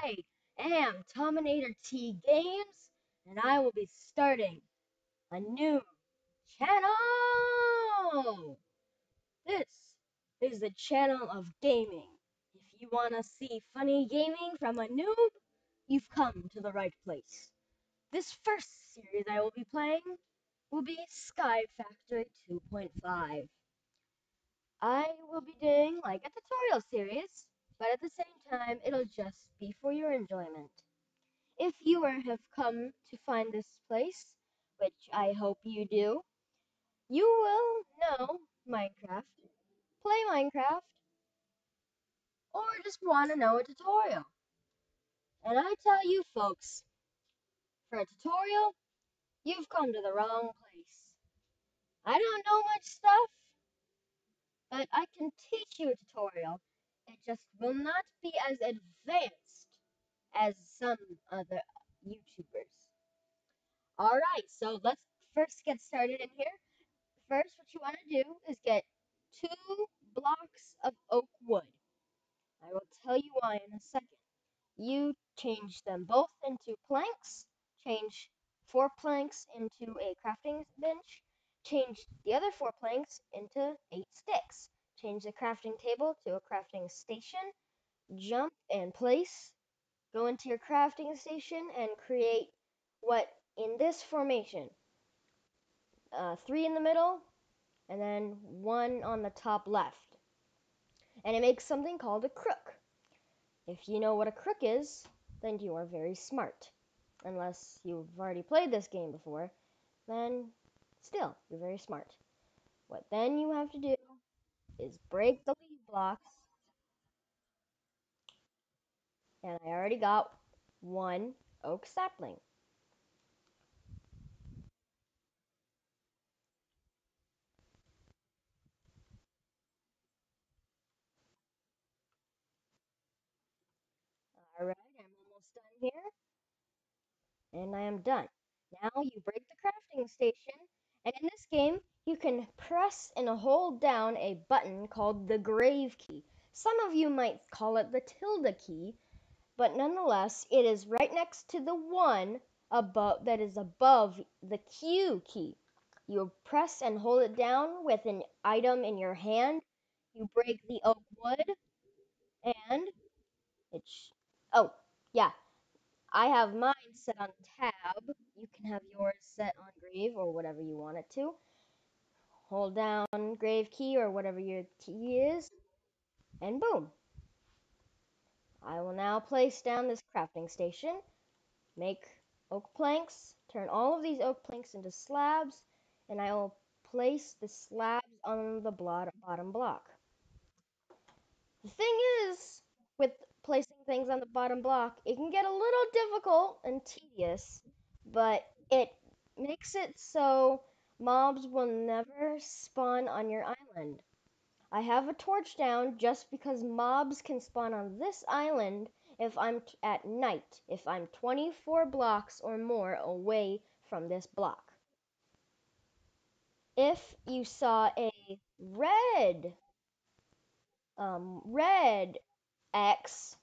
I am Tominator T Games, and I will be starting a new channel. This is the channel of gaming. If you want to see funny gaming from a noob, you've come to the right place. This first series I will be playing will be Skyfactory 2.5. I will be doing like a tutorial series, but at the same time, it'll just be for your enjoyment. If you have come to find this place, which I hope you do, you will know Minecraft, play Minecraft, or just want to know a tutorial. And I tell you folks, for a tutorial, you've come to the wrong place. I don't know much stuff, but I can teach you a tutorial. It just will not be as advanced as some other YouTubers. Alright, so let's first get started in here. First, what you want to do is get 2 blocks of oak wood. I will tell you why in a second. You change them both into planks, change 4 planks into a crafting bench, change the other 4 planks into 8 sticks, change the crafting table to a crafting station, jump and place, go into your crafting station and create what in this formation, 3 in the middle, and then 1 on the top left. And it makes something called a crook. If you know what a crook is, then you are very smart. Unless you've already played this game before, then still, you're very smart. What then you have to do is break the lead blocks, and I already got 1 oak sapling. Alright, I'm almost done here. And I am done. Now you break the crafting station, and in this game, you can press and hold down a button called the grave key. Some of you might call it the tilde key, but nonetheless, it is right next to the one above that is above the Q key. You press and hold it down with an item in your hand. You break the oak wood, and it's oh yeah, I have mine set on tab. You can have yours set on grave or whatever you want it to. Hold down grave key or whatever your key is, and boom. I will now place down this crafting station, make oak planks, turn all of these oak planks into slabs, and I will place the slabs on the bottom block. The thing is, with placing things on the bottom block, it can get a little difficult and tedious, but it makes it so mobs will never spawn on your island. I have a torch down just because mobs can spawn on this island if I'm at night, if I'm 24 blocks or more away from this block. If you saw a red X,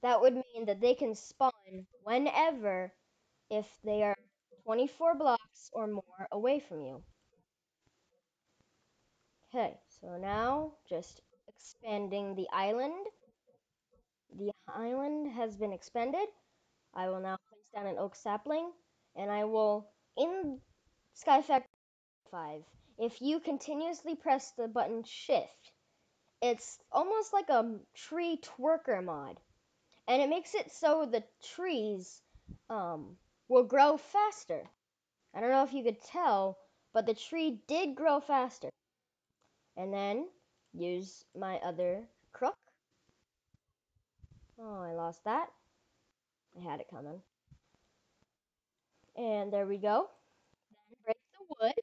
that would mean that they can spawn whenever if they are 24 blocks or more away from you. Okay, so now just expanding the island. The island has been expanded. I will now place down an oak sapling, and I will, in Skyfactory 5, if you continuously press the button Shift, it's almost like a tree twerker mod. And it makes it so the trees will grow faster. I don't know if you could tell, but the tree did grow faster. And then use my other crook. Oh, I lost that. I had it coming. And there we go. Then break the wood.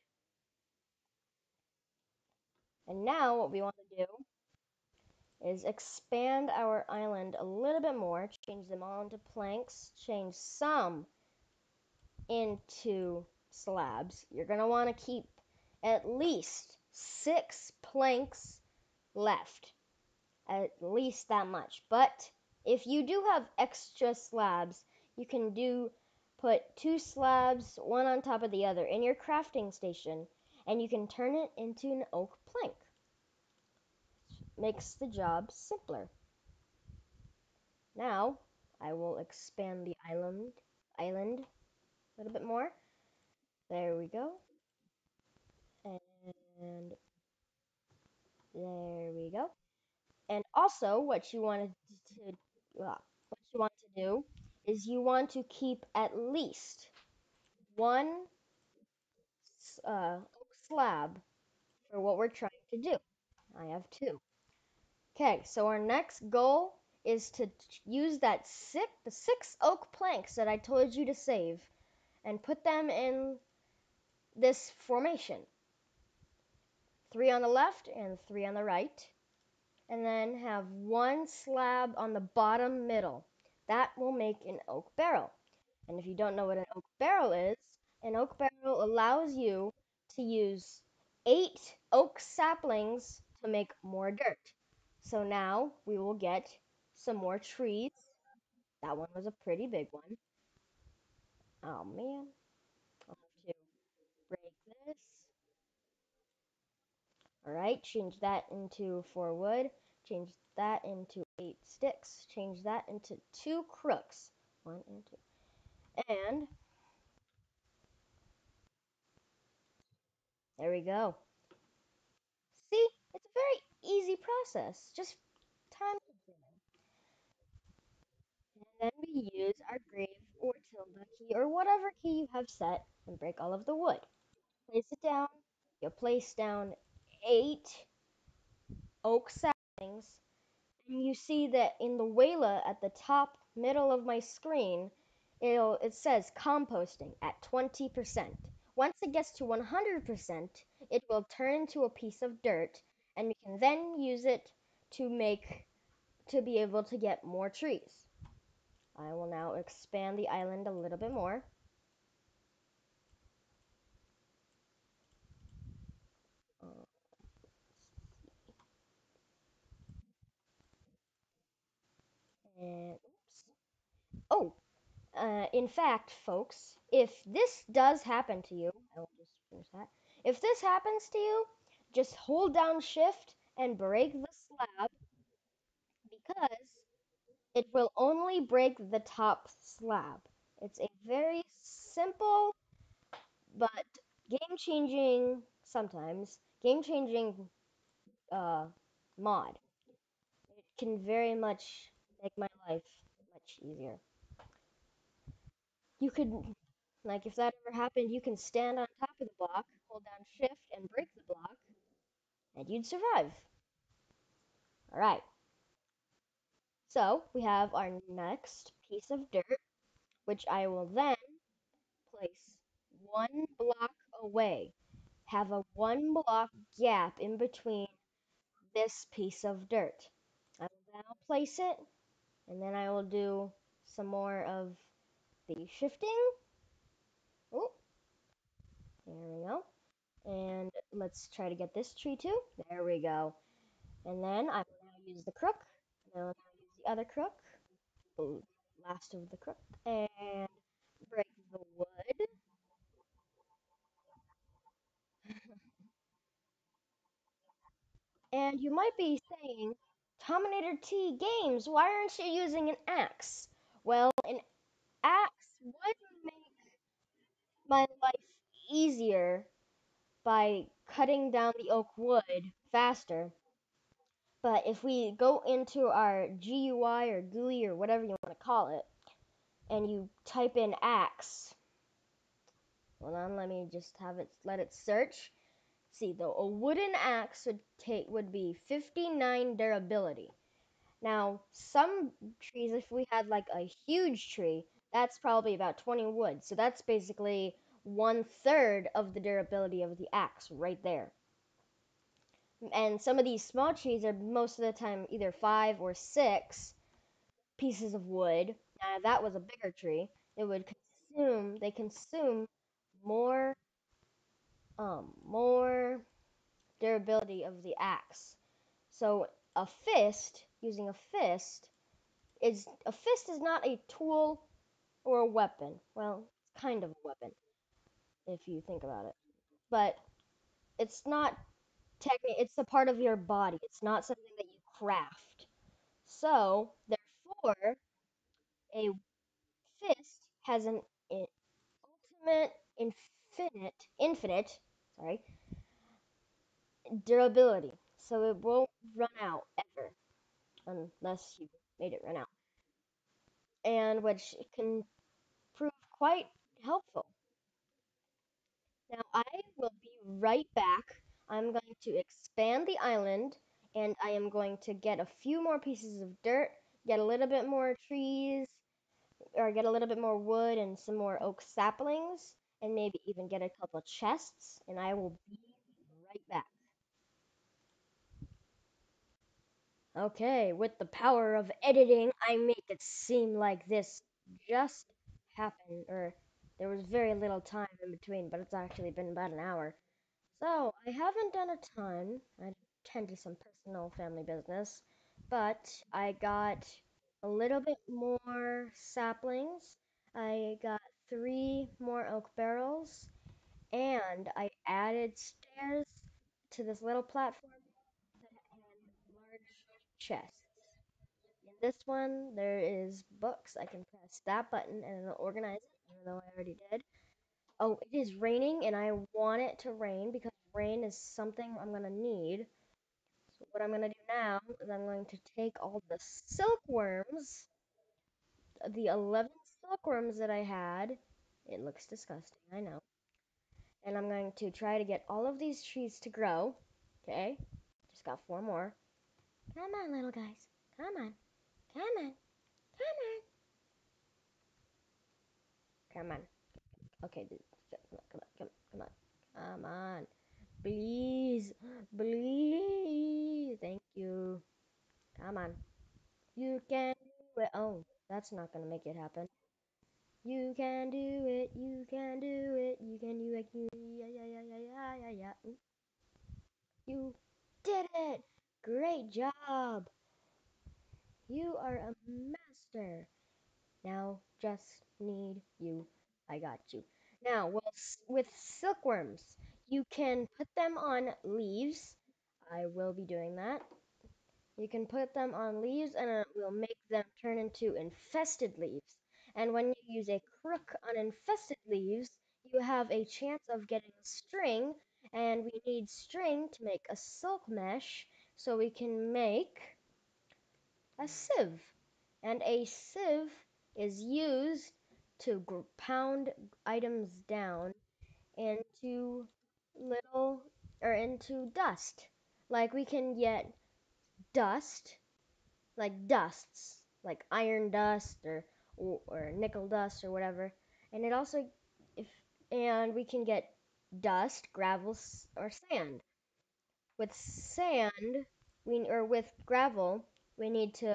And now what we want to do is expand our island a little bit more. Change them all into planks. Change some into slabs. You're going to want to keep at least 6 planks left. At least that much. But If you do have extra slabs, you can put two slabs, one on top of the other, in your crafting station, and you can turn it into an oak plank. Makes the job simpler. Now, I will expand the island a little bit more. There we go. And there we go. And also, what you want to do is you want to keep at least one oak slab for what we're trying to do. I have two. Okay, so our next goal is to use the six oak planks that I told you to save and put them in this formation. Three on the left and three on the right. And then have one slab on the bottom middle. That will make an oak barrel. And if you don't know what an oak barrel is, an oak barrel allows you to use 8 oak saplings to make more dirt. So now we will get some more trees. That one was a pretty big one. Oh man, I'll have to break this. All right, change that into 4 wood. Change that into 8 sticks. Change that into 2 crooks. One and two. And there we go. See, it's a very easy process. Just time consuming. And then we use our grave or tilde key or whatever key you have set and break all of the wood. Place it down. You place down 8 oak saplings. And you see that in the Wayla at the top middle of my screen, it says composting at 20%. Once it gets to 100%, it will turn into a piece of dirt, and we can then use it to be able to get more trees. I will now expand the island a little bit more. Uh, and oops. Oh, in fact, folks, if this does happen to you, I will just finish that. If this happens to you, just hold down shift and break the slab because it will only break the top slab. It's a very simple but game changing uh, mod. It can very much make my life much easier. You could, like, if that ever happened, you can stand on top of the block, hold down shift, and break the block, and you'd survive. All right. So we have our next piece of dirt, which I will then place 1 block away. Have a 1 block gap in between this piece of dirt. I will now place it, and then I will do some more of the shifting. Oh, there we go. And let's try to get this tree too. There we go. And then I will now use the crook. And I will now use the other crook. The last of the crook. And break the wood. And you might be saying, Dominator T Games, why aren't you using an axe? Well, an axe would make my life easier by cutting down the oak wood faster. But if we go into our GUI or GUI or whatever you want to call it, and you type in axe, hold on, let me just let it search. See, though a wooden axe would be 59 durability. Now, some trees, if we had like a huge tree, that's probably about 20 wood. So that's basically 1/3 of the durability of the axe right there. And some of these small trees are most of the time either 5 or 6 pieces of wood. Now, if that was a bigger tree, they consume more, more durability of the axe. So using a fist is a fist is not a tool or a weapon. Well, it's kind of a weapon if you think about it. But it's not technically, it's a part of your body. It's not something that you craft. So, therefore, a fist has an ultimate, infinite, sorry, durability. So it won't run out ever unless you made it run out. And which can prove quite helpful. Now I will be right back. I'm going to expand the island and I am going to get a few more pieces of dirt, get a little bit more trees, or get a little bit more wood and some more oak saplings, and maybe even get a couple chests, and I will be right back. Okay, with the power of editing, I make it seem like this just happened, or there was very little time in between, but it's actually been about an hour. So, I haven't done a ton. I tend to some personal family business, but I got a little bit more saplings. I got three more oak barrels, and I added stairs to this little platform and large chests. In this one, there is books. I can press that button and it'll organize it, even though I already did. Oh, it is raining, and I want it to rain because rain is something I'm gonna need. So what I'm gonna do now is I'm going to take all the silkworms, the 11 silkworms that I had. It looks disgusting, I know. And I'm going to try to get all of these trees to grow. Okay, just got four more. Come on, little guys. Come on. Come on. Come on. Come on. Okay, come on, come on, come on, come on. Come on. Please. Please. Thank you. Come on. You can do it. Oh, that's not gonna make it happen. You can do it. You can do it. You can do it. You, yeah, yeah, yeah, yeah, yeah, yeah, yeah. You did it. Great job. You are a master. Now just need you. I got you. Now, with silkworms, you can put them on leaves. I will be doing that. You can put them on leaves and it will make them turn into infested leaves. And when you use a crook on infested leaves, you have a chance of getting string, and we need string to make a silk mesh so we can make a sieve. And a sieve is used to pound items down into little or into dust. Like we can get dust, like dusts, like iron dust or nickel dust or whatever. And it also if and we can get dust, gravel, or sand. With sand, we or with gravel, we need to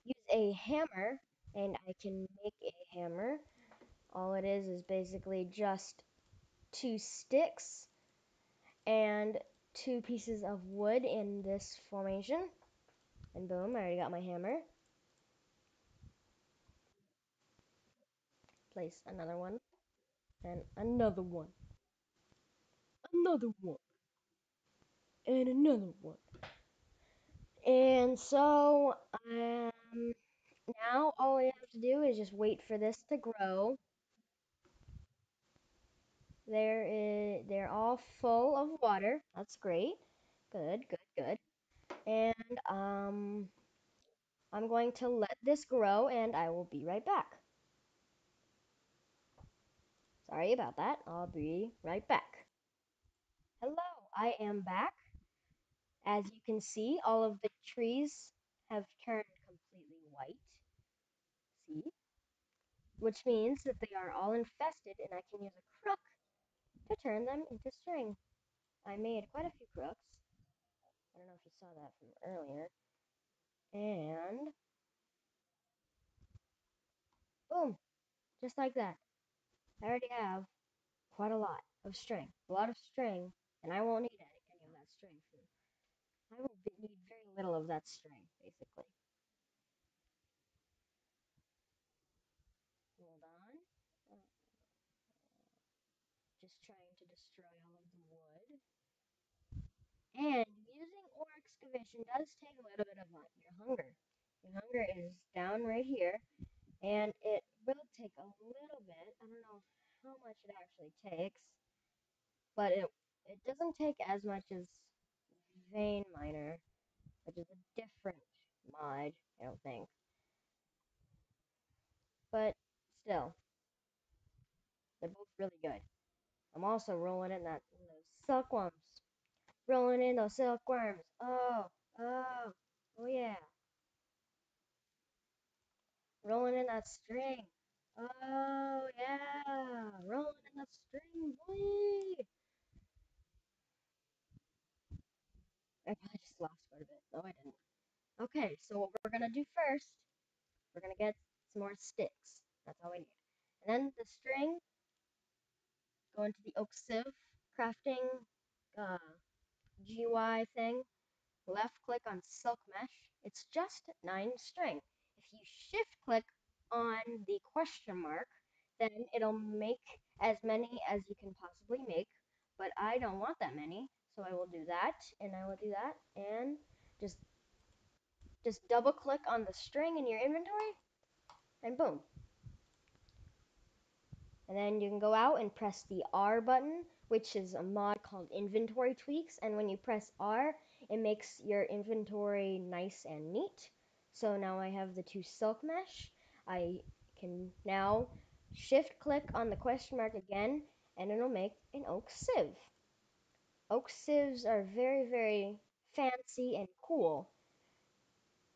use a hammer, and I can make a hammer. All it is basically just two sticks and two pieces of wood in this formation. And boom, I already got my hammer. Place another one and another one, another one, and another one. And so now all we have to do is just wait for this to grow. They're all full of water. That's great. Good, good, good. And I'm going to let this grow and I will be right back. Sorry about that. I'll be right back. Hello, I am back. As you can see, all of the trees have turned completely white. See? Which means that they are all infested and I can use a crook to turn them into string. I made quite a few crooks. I don't know if you saw that from earlier. And boom, just like that. I already have quite a lot of string. A lot of string, and I won't need any of that string. I will need very little of that string, basically. just trying to destroy all of the wood. And using ore excavation does take a little bit of your hunger. Your hunger is down right here, and it will take a little bit. I don't know how much it actually takes, but it doesn't take as much as Vein Miner, which is a different mod, I don't think. But still, they're both really good. I'm also rolling in those silkworms. Rolling in those silkworms. Oh, oh yeah. Rolling in that string. Oh yeah. Rolling in that string, boy. I probably just lost quite a bit. No, I didn't. Okay, so what we're gonna do first, we're gonna get some more sticks. That's all we need. And then the string, go into the oak sieve crafting uh, GUI thing. Left click on silk mesh. It's just 9 string. If you shift click on the question mark, then it'll make as many as you can possibly make. But I don't want that many, so I will do that, and I will do that, and just just double click on the string in your inventory, and boom. And then you can go out and press the R button, which is a mod called Inventory Tweaks. And when you press R, it makes your inventory nice and neat. So now I have the 2 silk mesh. I can now shift click on the question mark again, and it'll make an oak sieve. Oak sieves are very, very fancy and cool,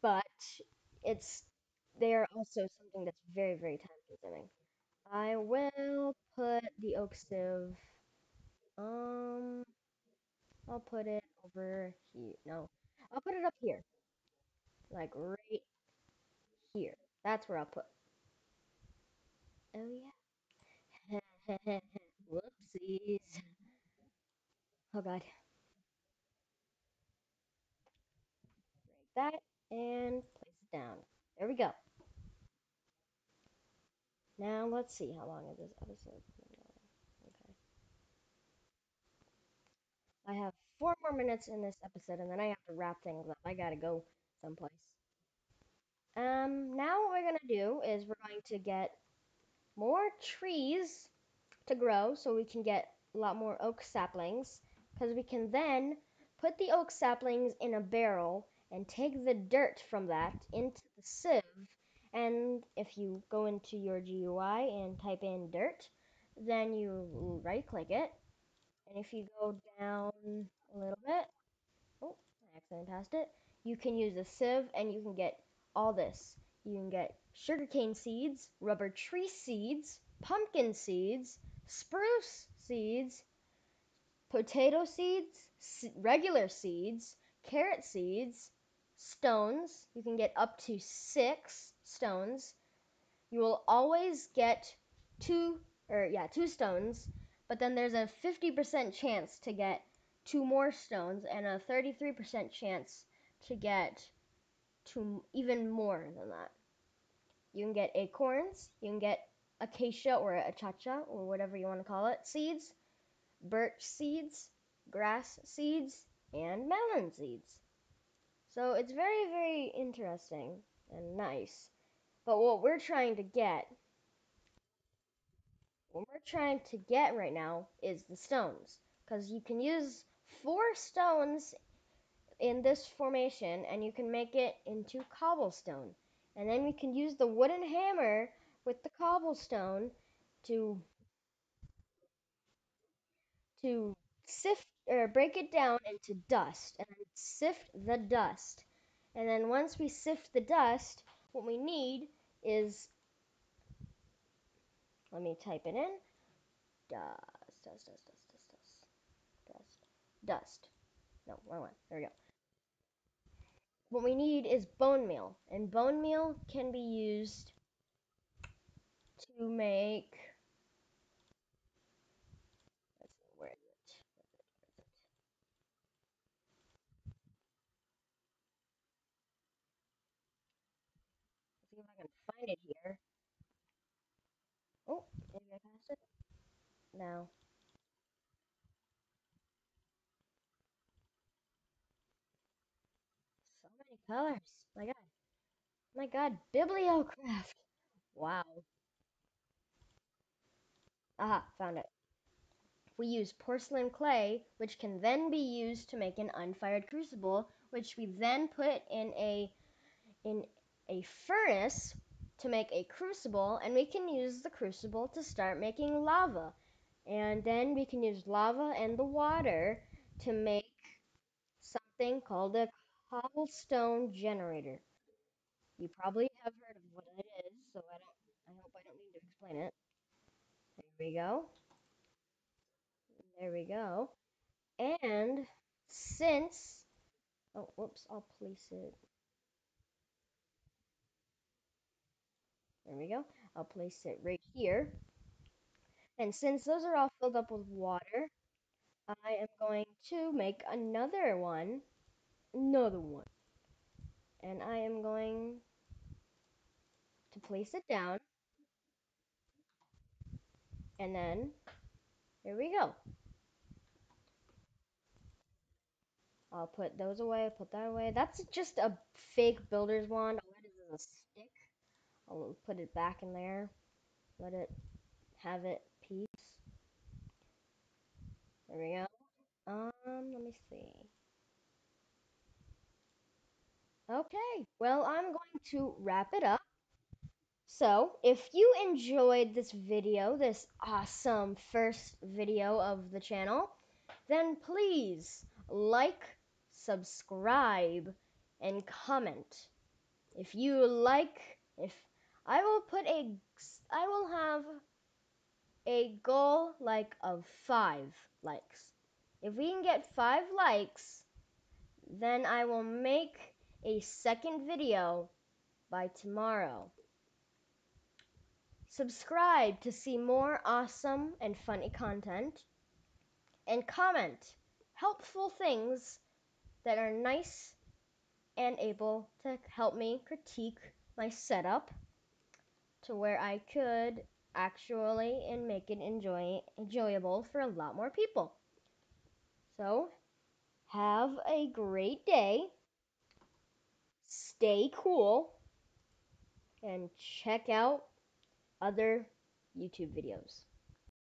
but it's they are also something that's very, very time consuming. I will put the oak sieve. Um, I'll put it over here. No, I'll put it up here, like right here. That's where I'll put. Oh yeah. Whoopsies. Oh god. Break that and place it down. There we go. Now let's see how long is this episode been going. Okay. I have 4 more minutes in this episode, and then I have to wrap things up. I gotta go someplace. Now what we're gonna do is we're going to get more trees to grow so we can get a lot more oak saplings because we can then put the oak saplings in a barrel and take the dirt from that into the sieve. And if you go into your GUI and type in dirt, then you right click it. And if you go down a little bit, oh, I accidentally passed it. You can use a sieve and you can get all this. You can get sugarcane seeds, rubber tree seeds, pumpkin seeds, spruce seeds, potato seeds, regular seeds, carrot seeds, stones. You can get up to 6 stones. You will always get 2 stones, but then there's a 50% chance to get 2 more stones and a 33% chance to get 2 even more than that. You can get acorns, you can get acacia or achacha or whatever you want to call it, seeds, birch seeds, grass seeds, and melon seeds. So it's very, very interesting and nice. But what we're trying to get right now is the stones. Because you can use 4 stones in this formation and you can make it into cobblestone. And then we can use the wooden hammer with the cobblestone to to sift or break it down into dust and then sift the dust. And then once we sift the dust, what we need is, let me type it in, dust, dust, dust, dust, dust, dust, dust, dust. No, wrong one. There we go. What we need is bone meal, and bone meal can be used to make. Let's see, where is it? Let's see if I can find it here. Oh, maybe I passed it. No. colors. My God. My God. Bibliocraft. Wow. Aha, found it. We use porcelain clay, which can then be used to make an unfired crucible, which we then put in a furnace to make a crucible, and we can use the crucible to start making lava. And then we can use lava and the water to make something called a cobblestone generator. You probably have heard of what it is, so I hope I don't need to explain it. There we go. There we go. And since oh whoops, I'll place it. There we go. I'll place it right here. And since those are all filled up with water, I am going to make another one. And I am going to place it down. And then, here we go. I'll put those away, put that away. That's just a fake builder's wand. All it is a stick. I'll put it back in there. Let it have it peace. There we go. Let me see. Okay, well, I'm going to wrap it up. So, if you enjoyed this video, this awesome first video of the channel, then please like, subscribe, and comment. If I will I will have a goal like of 5 likes. If we can get 5 likes, then I will make a second video by tomorrow. Subscribe to see more awesome and funny content, and comment helpful things that are nice and able to help me critique my setup to where I could actually and make it enjoyable for a lot more people. So, have a great day. Stay cool and check out other YouTube videos.